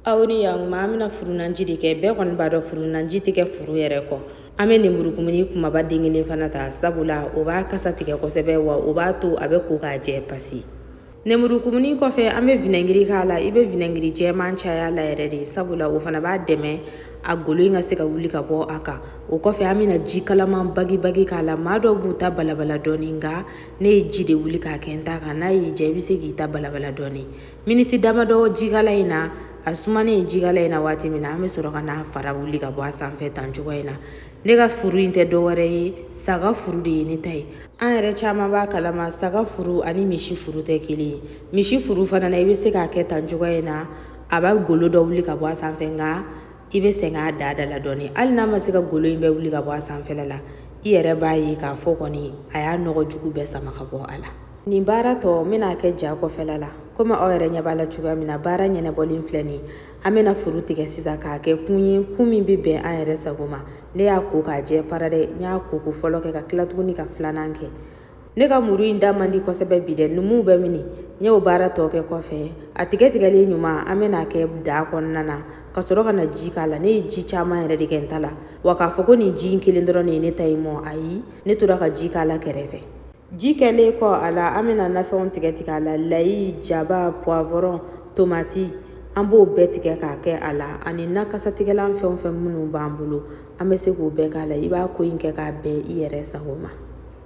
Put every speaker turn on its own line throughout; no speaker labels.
aw ni yan ma amina furunanji de kɛ bɛɛ kɔni b'a dɔn furunanji tɛ kɛ furu yɛrɛ kɔ. An bɛ lemurukumuni kumaba den kelen fana ta sabula o b'a kasa tigɛ kosɛbɛ wa o b'a to a bɛ ko k'a jɛ pasi. Lemurukumuni kɔfɛ an bɛ vinɛgiri k'a la. I bɛ vinɛgiri jɛman caya la yɛrɛ de sabula o fana b'a dɛmɛ a golo in ka se ka wuli ka bɔ a kan. O kɔfɛ an bɛna ji kalaman bagi k'a la. Maa dɔw b'u ta balabala dɔɔni nka ne ye ji de wuli k'a kɛ n ta kan. N'a y'i diya i bɛ se k'i ta balabala dɔɔni. Miniti damadɔ jikala in na a sumanen jikala in na waati min na an bɛ sɔrɔ ka n'a fara wuli ka bɔ a sanfɛ tan cogoya in na. Ne ka furu in tɛ dɔwɛrɛ ye saga furu de ye ne ta ye. An yɛrɛ caman b'a kalama saga furu ani misi furu tɛ kelen ye. Misi furu fana na i bɛ se k'a kɛ tan cogoya in na a b'a golo dɔ wuli ka bɔ a sanfɛ nka i bɛ sɛgɛn a da la dɔɔni. Hali n'a ma se ka golo in bɛɛ wuli ka bɔ a sanfɛla la i yɛrɛ b'a ye k'a fɔ kɔni a y'a nɔgɔ jugu bɛɛ sama ka bɔ a la. Nin baara tɔ n bɛna kɛ ja kɔfɛla la komi aw yɛrɛ ɲɛ b'a la cogoya min na baara ɲɛnabɔlen filɛ nin an bɛna furu tigɛ sisan k'a kɛ kun ye kun min bɛ bɛn an yɛrɛ sago ma. Ne y'a ko k'a jɛ para dɛ n y'a ko fɔlɔ kɛ ka tila tuguni ka filanan kɛ. Ne ka muru in da man di kosɛbɛ bi dɛ numuw bɛ mini n y'o baara tɔ kɛ kɔfɛ a tigɛlen ɲuman an bɛna kɛ da kɔnɔna na ka sɔrɔ ka na ji k'a la. Ne ye ji caman yɛrɛ de kɛ n ta la wa k'a fɔ ko nin ji in kelen dɔrɔn de ye ne ta ye mɔ ayi ne tora ka ji k'a la kɛrɛfɛ. Ji kɛlen kɔ a la an bɛna nafɛnw tigɛ a la. Layi, jaba, poivron, tomati an b'o bɛɛ tigɛ k'a kɛ a la ani nakasatigɛlan fɛn fɛn minnu b'an bolo an bɛ se k'o bɛɛ k'a la. I b'a ko in kɛ k'a bɛn i yɛrɛ sago ma.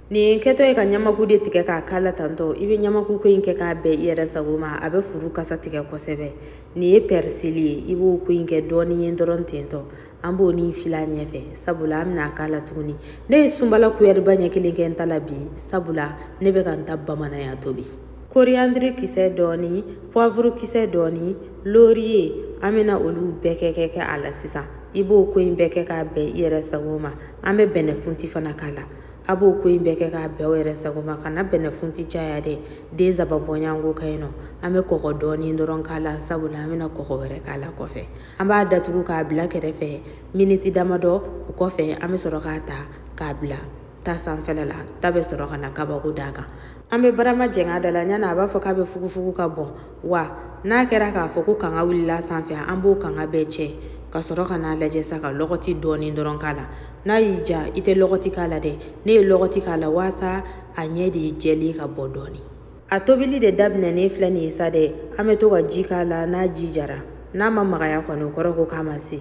Nin kɛtɔ ye ka ɲamaku de tigɛ k'a k'a la tantɔ i bɛ ɲamaku ko in kɛ k'a bɛn i yɛrɛ sago ma a bɛ furu kasa tigɛ kosɛbɛ. Nin ye persili ye i b'o ko in kɛ dɔɔni ye dɔrɔn tentɔ an b'o ni fila ɲɛfɛ sabula an bɛna k'a la tuguni. Ne ye sunbala kuyɛriba ɲɛ kelen kɛ n ta la bi sabula ne bɛ ka n ta bamananya tobi. Koriandiri kisɛ dɔɔni, poivre kisɛ dɔɔni, laurier an bɛna olu bɛɛ kɛ a la sisan. I b'o ko in bɛɛ kɛ k'a bɛn i yɛrɛ sago ma. An bɛ bɛnɛfunti fana k'a la. A b'o ko in bɛɛ kɛ k'a bɛn o yɛrɛ sago ma kana bɛnɛfunti caya dɛ den saba bɔɲango ka yen nɔ. An bɛ kɔgɔ dɔɔni dɔrɔn k'a la sabula an bɛna kɔgɔ wɛrɛ k'a la kɔfɛ. An b'a datugu k'a bila kɛrɛfɛ miniti damadɔ o kɔfɛ an bɛ sɔrɔ k'a ta k'a bila ta sanfɛla la. Ta bɛ sɔrɔ ka na kabako d'a kan. An bɛ barama jɛngɛ da la ɲana a b'a fɔ k'a bɛ fugufugu ka bɔn wa n'a kɛra k'a fɔ ko kanga wulila sanfɛ an b'o kanga bɛɛ cɛ ka sɔrɔ ka n'a lajɛ sa ka lɔgɔti dɔɔni dɔrɔn k'a la. N'a y'i ja i tɛ lɔgɔti k'a la dɛ. Ne ye lɔgɔti k'a la waasa a ɲɛ de ye jɛlen ka bɔ dɔɔni. A tobili de daminɛnen filɛ nin ye sa dɛ an bɛ to ka ji k'a la n'a ji jara n'a ma magaya kɔni o kɔrɔ ko k'a ma se.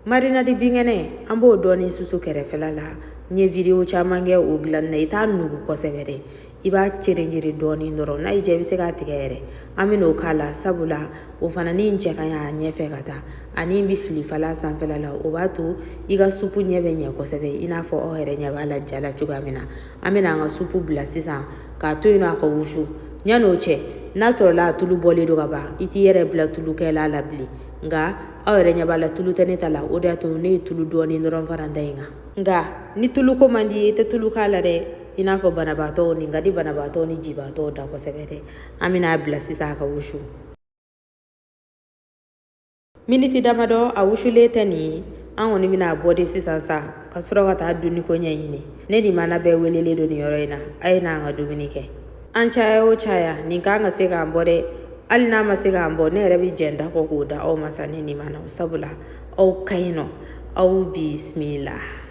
Marinade binkɛnɛ an b'o dɔɔni susu kɛrɛfɛla la. N ye video caman kɛ o dilanni na i t'a nugu kosɛbɛ dɛ. I b'a cere dɔɔni dɔrɔn n'a y'i diya i bɛ se k'a tigɛ yɛrɛ. An bɛ n'o k'a la sabula o fana ni cɛ ka ɲi a ɲɛfɛ ka taa ani bɛ filifala sanfɛla la o b'a to i ka supu ɲɛ bɛ ɲɛ kosɛbɛ i n'a fɔ aw yɛrɛ ɲɛ b'a la ja la cogoya min na. An bɛna an ka supu bila sisan k'a to yen nɔ a ka wusu. Yan'o cɛ n'a sɔrɔla a tulu bɔlen don ka ban i t'i yɛrɛ bila tulukɛla la bilen nka aw yɛrɛ ɲɛ b'a la tulu tɛ ne ta la o de y'a to ne ye tulu dɔɔni dɔrɔn fara n ta in kan. Nka ni tulu ko man di i tɛ tulu k'a la dɛ i n'a fɔ banabaatɔw nin ka di banabaatɔw ni jibaatɔw da kosɛbɛ dɛ. An bɛna bila sisan a ka wusu. Miniti damadɔ a wusulen tɛ nin ye an kɔni bɛna bɔ de sisan sa ka sɔrɔ ka taa dumuni ko ɲɛɲini. Ne ni mana bɛɛ welelen don nin yɔrɔ in na a ye n'an ka dumuni kɛ. An caya o caya nin kan ka se k'an bɔ dɛ hali n'a ma se k'an bɔ ne yɛrɛ bɛ jɛn da kɔ k'o da aw ma sa ne ni mana sabula aw ka ɲi nɔ aw bisimila.